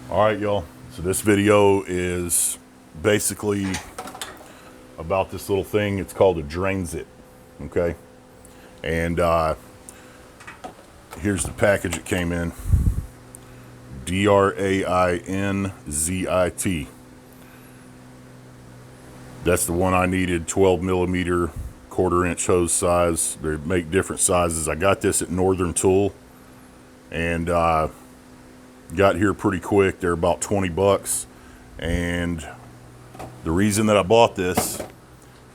All right, y'all. So this video is basically about this little thing. It's called a DRAINZIT. Okay. And here's the package it came in. DRAINZIT. That's the one I needed, 12 millimeter, quarter-inch hose size. They make different sizes. I got this at Northern Tool and got here pretty quick. They're about 20 bucks. And the reason that I bought this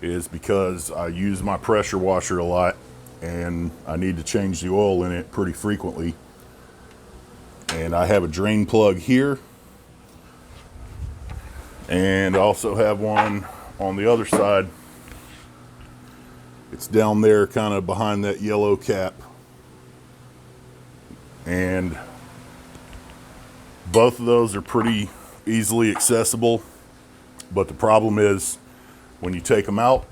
is because I use my pressure washer a lot and I need to change the oil in it pretty frequently. And I have a drain plug here, and I also have one on the other side. It's down there kind of behind that yellow cap. And both of those are pretty easily accessible, but the problem is when you take them out,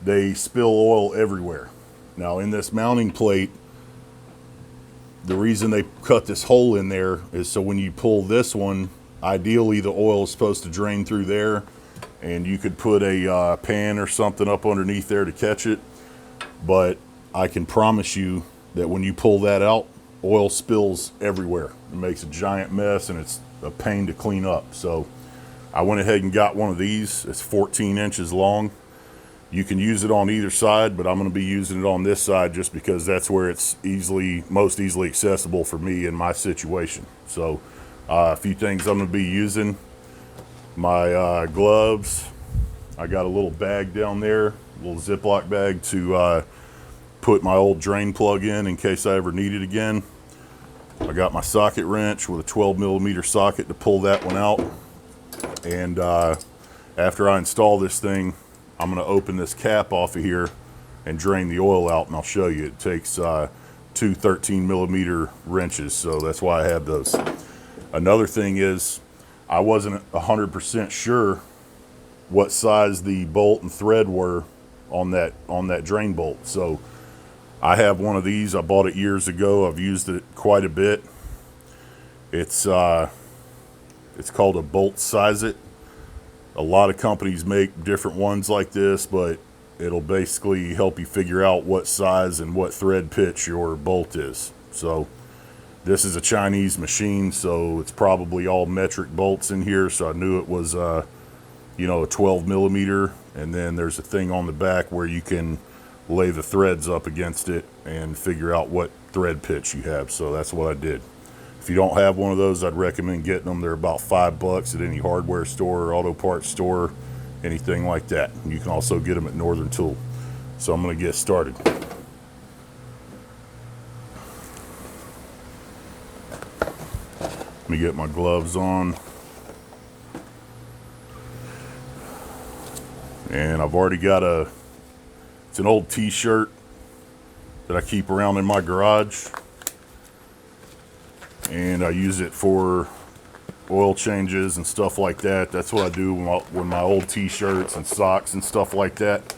they spill oil everywhere. Now in this mounting plate, the reason they cut this hole in there is so when you pull this one, ideally the oil is supposed to drain through there, and you could put a pan or something up underneath there to catch it. But I can promise you that when you pull that out, oil spills everywhere. It makes a giant mess and it's a pain to clean up. So I went ahead and got one of these. It's 14 inches long. You can use it on either side, but I'm going to be using it on this side just because that's where it's most easily accessible for me in my situation. So a few things I'm going to be using. My gloves. I got a little bag down there, a little Ziploc bag to put my old drain plug in case I ever need it again. I got my socket wrench with a 12 millimeter socket to pull that one out. And after I install this thing, I'm going to open this cap off of here and drain the oil out, and I'll show you. It takes two 13 millimeter wrenches, so that's why I have those. Another thing is I wasn't 100% sure what size the bolt and thread were on that drain bolt. So I have one of these. I bought it years ago. I've used it quite a bit. It's called a bolt size it. A lot of companies make different ones like this, but it'll basically help you figure out what size and what thread pitch your bolt is. So this is a Chinese machine, so it's probably all metric bolts in here. So I knew it was, a 12 millimeter. And then there's a thing on the back where you can lay the threads up against it and figure out what thread pitch you have. So that's what I did. If you don't have one of those, I'd recommend getting them. They're about $5 at any hardware store, auto parts store, anything like that. You can also get them at Northern Tool. So I'm going to get started. Let me get my gloves on. And I've already got it's an old t-shirt that I keep around in my garage. And I use it for oil changes and stuff like that. That's what I do when my old t-shirts and socks and stuff like that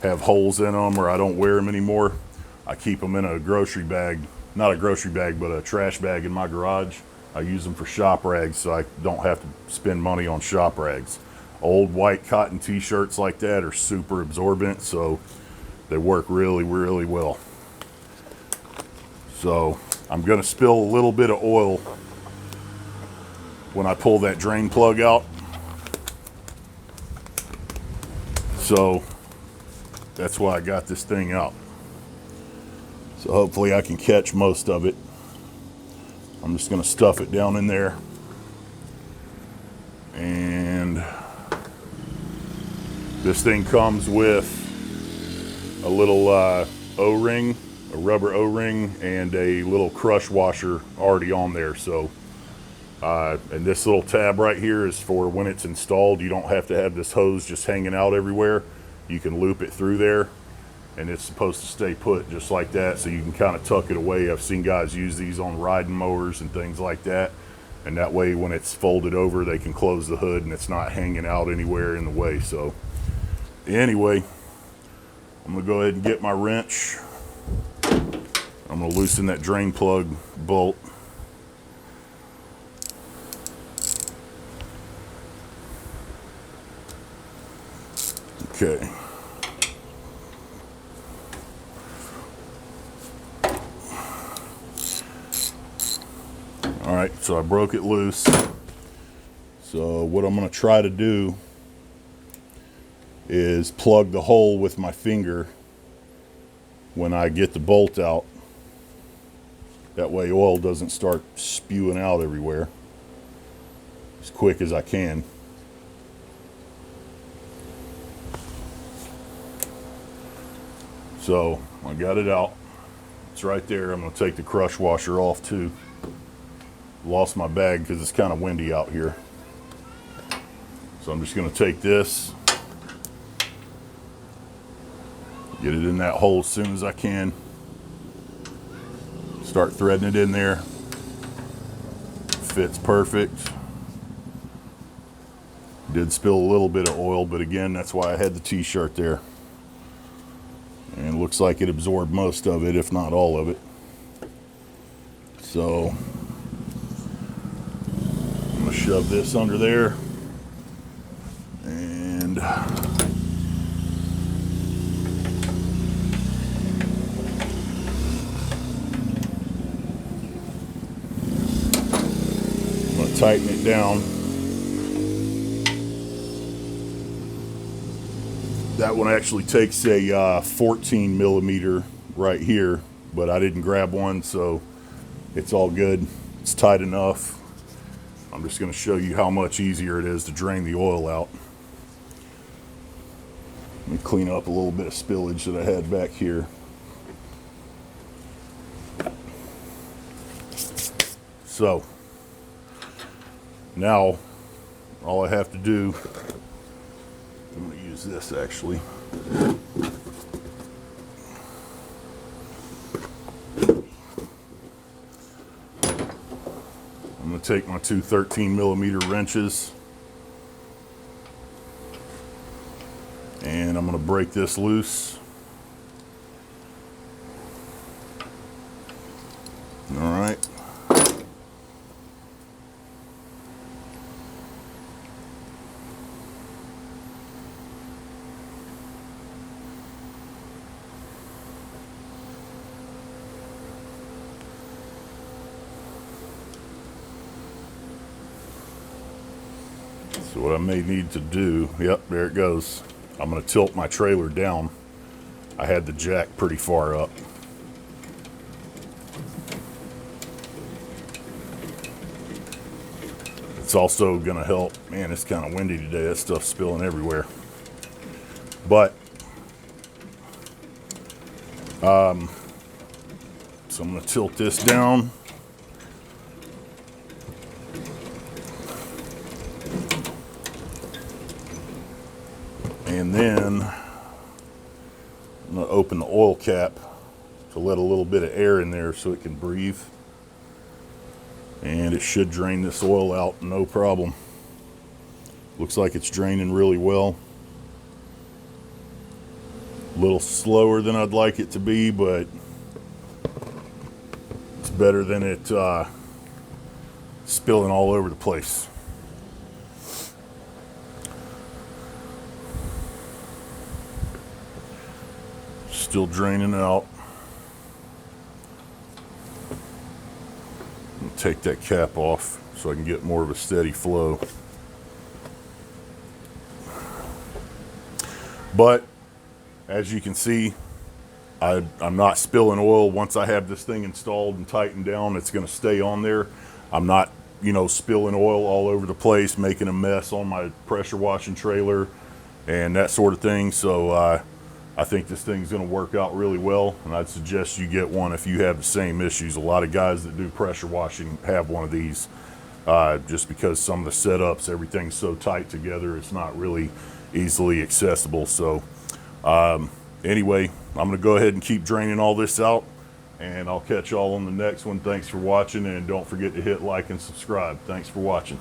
have holes in them or I don't wear them anymore. I keep them in a grocery bag, not a grocery bag, but a trash bag in my garage. I use them for shop rags so I don't have to spend money on shop rags. Old white cotton t-shirts like that are super absorbent, so they work really, really well. So I'm going to spill a little bit of oil when I pull that drain plug out. So that's why I got this thing out. So hopefully I can catch most of it. I'm just going to stuff it down in there. And this thing comes with a little O-ring, a rubber O-ring, and a little crush washer already on there. So and this little tab right here is for when it's installed. You don't have to have this hose just hanging out everywhere. You can loop it through there and it's supposed to stay put just like that, so you can kind of tuck it away. I've seen guys use these on riding mowers and things like that, and that way when it's folded over they can close the hood and it's not hanging out anywhere in the way. So anyway, I'm gonna go ahead and get my wrench. I'm gonna loosen that drain plug bolt. Okay. All right, so I broke it loose. So what I'm going to try to do is plug the hole with my finger when I get the bolt out. That way oil doesn't start spewing out everywhere as quick as I can. So I got it out. It's right there. I'm going to take the crush washer off too. Lost my bag because it's kind of windy out here. So I'm just going to take this, get it in that hole as soon as I can, start threading it in there. Fits perfect. Did spill a little bit of oil, but again, that's why I had the t-shirt there. And it looks like it absorbed most of it, if not all of it. So I'm going to shove this under there. And I'm going to tighten it down. That one actually takes a 14 millimeter right here, but I didn't grab one, so it's all good. It's tight enough. I'm just going to show you how much easier it is to drain the oil out. Let me clean up a little bit of spillage that I had back here. So now all I have to do, I'm going to use this actually. I'm going to take my two 13 millimeter wrenches and I'm going to break this loose. All right. So what I may need to do, yep, there it goes. I'm going to tilt my trailer down. I had the jack pretty far up. It's also going to help. Man, it's kind of windy today. That stuff's spilling everywhere. But, so I'm going to tilt this down. And then I'm going to open the oil cap to let a little bit of air in there so it can breathe. And it should drain this oil out no problem. Looks like it's draining really well. A little slower than I'd like it to be, but it's better than it spilling all over the place. Still draining out. I'll take that cap off so I can get more of a steady flow. But as you can see, I'm not spilling oil. Once I have this thing installed and tightened down, it's going to stay on there. I'm not, spilling oil all over the place, making a mess on my pressure washing trailer and that sort of thing. So I think this thing's going to work out really well, and I'd suggest you get one if you have the same issues. A lot of guys that do pressure washing have one of these just because some of the setups, everything's so tight together, it's not really easily accessible. So anyway, I'm going to go ahead and keep draining all this out, and I'll catch y'all on the next one. Thanks for watching, and don't forget to hit like and subscribe. Thanks for watching.